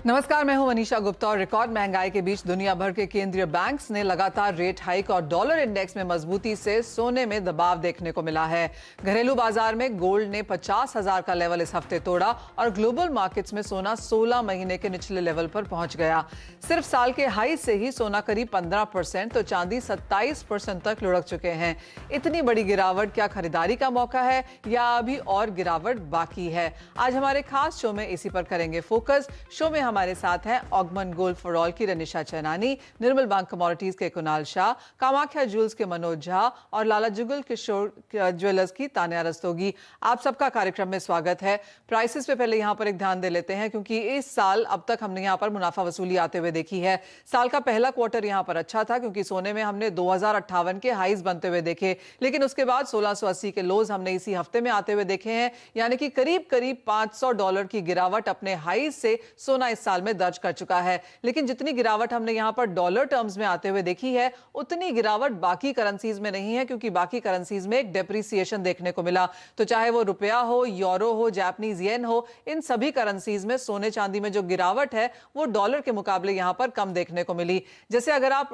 नमस्कार, मैं हूं मनीषा गुप्ता और रिकॉर्ड महंगाई के बीच दुनिया भर के केंद्रीय बैंक्स ने लगातार रेट हाइक और डॉलर इंडेक्स में मजबूती से सोने में दबाव देखने को मिला है। घरेलू बाजार में गोल्ड ने 50,000 का लेवल इस हफ्ते तोड़ा और ग्लोबल मार्केट्स में सोना 16 महीने के निचले लेवल पर पहुंच गया। सिर्फ साल के हाई से ही सोना करीब 15% तो चांदी 27% तक लुढ़क चुके हैं। इतनी बड़ी गिरावट क्या खरीदारी का मौका है या अभी और गिरावट बाकी है? आज हमारे खास शो में इसी पर करेंगे फोकस। शो में हमारे साथ हैं ऑगमन गोल्ड फॉर ऑल की रनिशा चैनानी, निर्मल बैंक कमोडिटीज के कुणाल शाह, कामाख्या ज्वेल्स के मनोज झा और लाला जुगल किशोर ज्वेलर्स की तान्या रस्तोगी। आप सबका कार्यक्रम में स्वागत है। प्राइसेस पे पहले यहाँ पर एक ध्यान दे लेते हैं क्योंकि इस साल अब तक हमने यहाँ पर मुनाफा वसूली आते हुए देखी है। साल का पहला क्वार्टर यहाँ पर अच्छा था क्योंकि सोने में हमने 2058 के हाईज बनते हुए देखे, लेकिन उसके बाद 1680 के लोज हमने इसी हफ्ते में आते हुए देखे हैं, यानी कि करीब करीब $500 की गिरावट अपने हाईज से सोना इस साल में दर्ज कर चुका है। लेकिन जितनी गिरावट हमने यहां पर डॉलर टर्म्स में आते हुए देखी है, उतनी गिरावट बाकी करेंसीज में नहीं है क्योंकि बाकी करेंसीज में एक डेप्रिसिएशन देखने को मिला। तो चाहे वो रुपया हो, यूरो हो, जापानीज येन हो, इन सभी करेंसीज में सोने चांदी में जो गिरावट है वो डॉलर के मुकाबले यहां पर कम देखने को मिली। जैसे अगर आप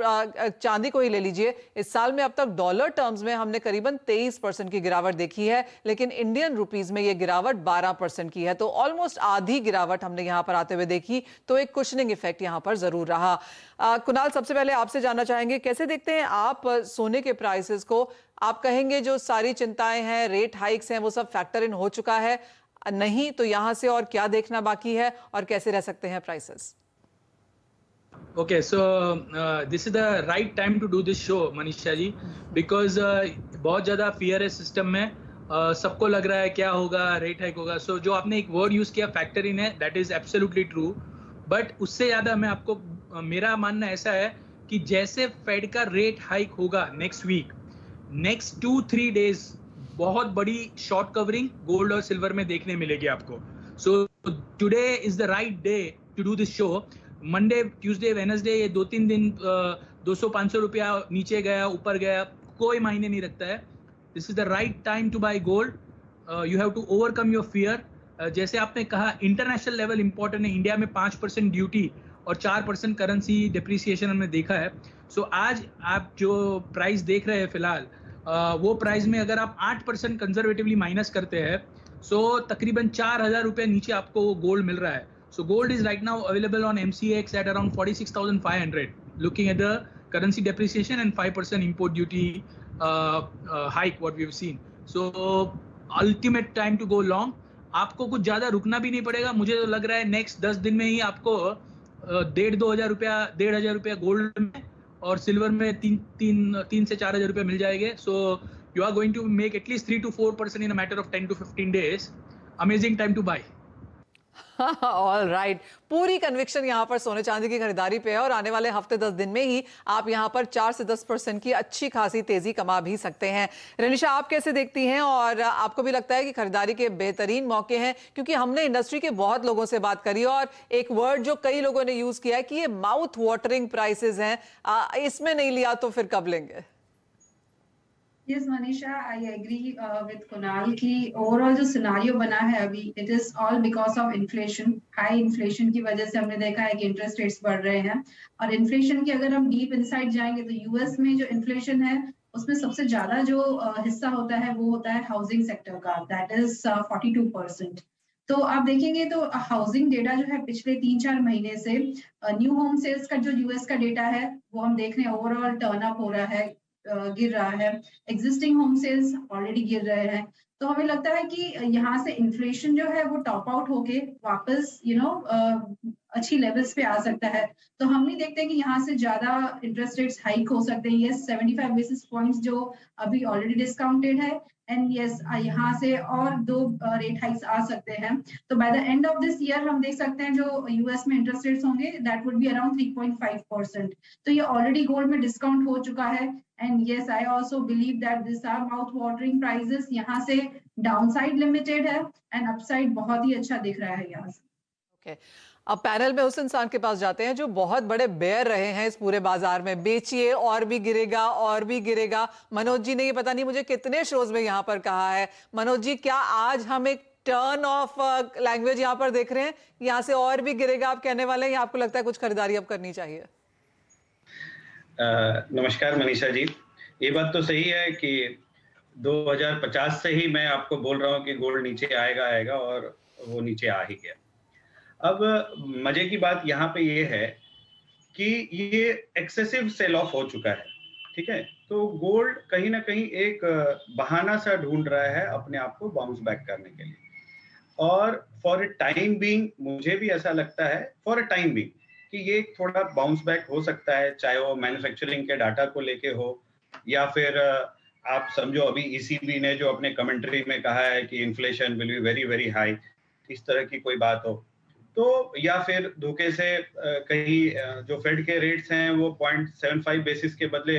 चांदी को ही ले लीजिए, इस साल में अब तक डॉलर टर्म्स में हमने करीबन 23% की गिरावट देखी है, लेकिन इंडियन रुपीज में यह गिरावट 12% की है। तो ऑलमोस्ट आधी गिरावट हमने यहां पर आते हुए देखी। तो एक कुशनिंग इफेक्ट यहां पर जरूर रहा। कुणाल, सबसे पहले आपसे जानना चाहेंगे, कैसे देखते हैं आप सोने के प्राइसेस को? आप कहेंगे जो सारी चिंताएं हैं, रेट हाइक्स हैं, वो सब फैक्टर इन हो चुका है? नहीं तो यहां से और क्या देखना बाकी है और कैसे रह सकते हैं prices? Okay, so this is the right time to do this show, Manisha ji, because बहुत ज़्यादा fear है सिस्टम में। सबको लग रहा है क्या होगा, रेट हाइक होगा। सो जो आपने एक वर्ड यूज किया फैक्टर इन है, that is absolutely true. But उससे ज़्यादा मैं आपको, मेरा मानना ऐसा है कि जैसे फेड का रेट हाइक होगा नेक्स्ट वीक, नेक्स्ट 2-3 डेज बहुत बड़ी शॉर्ट कवरिंग गोल्ड और सिल्वर में देखने मिलेगी आपको। So today is the right day to do this show. Monday, Tuesday, Wednesday, ये 2-3 दिन 200-500 रुपया नीचे गया, ऊपर गया, कोई मायने नहीं रखता है। This is the right time to buy gold. You have to overcome your fear. जैसे आपने कहा, इंटरनेशनल लेवल इंपॉर्टेंट है। इंडिया में 5% ड्यूटी और 4% करेंसी डिप्रिसिएशन हमने देखा है। सो आज आप जो प्राइस देख रहे हैं फिलहाल, वो प्राइस में अगर आप 8% कंजर्वेटिवली माइनस करते हैं, सो तकरीबन 4,000 रुपये नीचे आपको गोल्ड मिल रहा है। So gold is right now available on MCX at around 46,500. Looking at the currency depreciation and 5% import duty hike what we've seen. So ultimate time to go long. आपको कुछ ज़्यादा रुकना भी नहीं पड़ेगा। मुझे तो लग रहा है नेक्स्ट 10 दिन में ही आपको 1,500-2,000 रुपया गोल्ड में और सिल्वर में 3 से 4,000 रुपया मिल जाएंगे। So you are going to make at least 3 to 4% in a matter of 10 to 15 days. Amazing time to buy. All right, पूरी कन्विक्शन यहां पर सोने चांदी की खरीदारी पे है और आने वाले हफ्ते 10 दिन में ही आप यहां पर 4 से 10% की अच्छी खासी तेजी कमा भी सकते हैं। रनिशा, आप कैसे देखती हैं और आपको भी लगता है कि खरीदारी के बेहतरीन मौके हैं? क्योंकि हमने इंडस्ट्री के बहुत लोगों से बात करी और एक वर्ड जो कई लोगों ने यूज किया है कि ये माउथ वाटरिंग प्राइसेस हैं, इसमें नहीं लिया तो फिर कब लेंगे? Yes, Manisha, I agree with Kunal कि ओवरऑल जो सिनारियो बना है अभी, it is all because of inflation. High inflation की वजह से हमने देखा है कि इंटरेस्ट रेट्स बढ़ रहे हैं। और इन्फ्लेशन की अगर हम डीप इनसाइड जाएंगे तो यूएस में जो इन्फ्लेशन है उसमें सबसे ज्यादा जो हिस्सा होता है वो होता है हाउसिंग सेक्टर का, दैट इज 42%। तो आप देखेंगे तो हाउसिंग डेटा जो है पिछले 3-4 महीने से, न्यू होम सेल्स का जो यूएस का डेटा है वो हम देख रहे हैं ओवरऑल टर्न अप हो रहा है, गिर रहा है। एग्जिस्टिंग होम सेल्स ऑलरेडी गिर रहे हैं। तो हमें लगता है कि यहाँ से इन्फ्लेशन जो है वो टॉप आउट होके वापस अच्छी लेवल्स पे आ सकता है। तो हम नहीं देखते कि यहाँ से ज्यादा इंटरेस्ट रेट्स हाइक हो सकते हैं। यस, 75 बेसिस पॉइंट्स जो अभी ऑलरेडी डिस्काउंटेड है, एंड यस यहाँ से और 2 रेट हाइक्स आ सकते हैं। तो by the end of this year हम देख सकते हैं जो यूएस में इंटरेस्ट रेट्स होंगे दैट वुड बी अराउंड 3.5%। तो ये ऑलरेडी गोल्ड में डिस्काउंट हो चुका है। And yes, I also believe that this are mouth watering prices. यहाँ से डाउनसाइड लिमिटेड है एंड अपसाइड बहुत ही अच्छा दिख रहा है यहाँ से। ओके, अब पैनल में उस इंसान के पास जाते हैं जो बहुत बड़े बेयर रहे हैं इस पूरे बाजार में। बेचिए और भी गिरेगा और भी गिरेगा। मनोज जी ने ये पता नहीं मुझे कितने शोज में यहाँ पर कहा है। मनोज जी, क्या आज हम एक टर्न ऑफ लैंग्वेज यहाँ पर देख रहे हैं? यहाँ से और भी गिरेगा आप कहने वाले हैं, या आपको लगता है कुछ खरीदारी अब करनी चाहिए? नमस्कार मनीषा जी, ये बात तो सही है कि 2050 से ही मैं आपको बोल रहा हूँ कि गोल्ड नीचे आएगा और वो नीचे आ ही गया। अब मजे की बात यहाँ पे ये है कि ये एक्सेसिव सेल ऑफ हो चुका है, ठीक है? तो गोल्ड कहीं ना कहीं एक बहाना सा ढूंढ रहा है अपने आप को बाउंस बैक करने के लिए, और फॉर अ टाइम बीइंग मुझे भी ऐसा लगता है फॉर अ टाइम बीइंग कि ये थोड़ा बाउंस बैक हो सकता है, चाहे वो मैन्युफैक्चरिंग के डाटा को लेके हो, या फिर आप समझो अभी ईसीबी ने जो अपने कमेंट्री में कहा है कि inflation will be very very high, इस तरह की कोई बात हो तो, या फिर धोखे से कहीं जो फेड के रेट्स हैं वो 0.75 बेसिस के बदले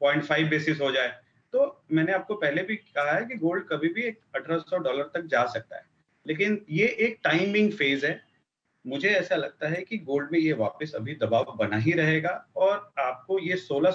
0.5 बेसिस हो जाए, तो मैंने आपको पहले भी कहा है कि गोल्ड कभी भी $1800 तक जा सकता है, लेकिन ये एक टाइमिंग फेज है। मुझे ऐसा लगता है कि गोल्ड में ये वापस अभी दबाव बना ही रहेगा और आपको ये 1600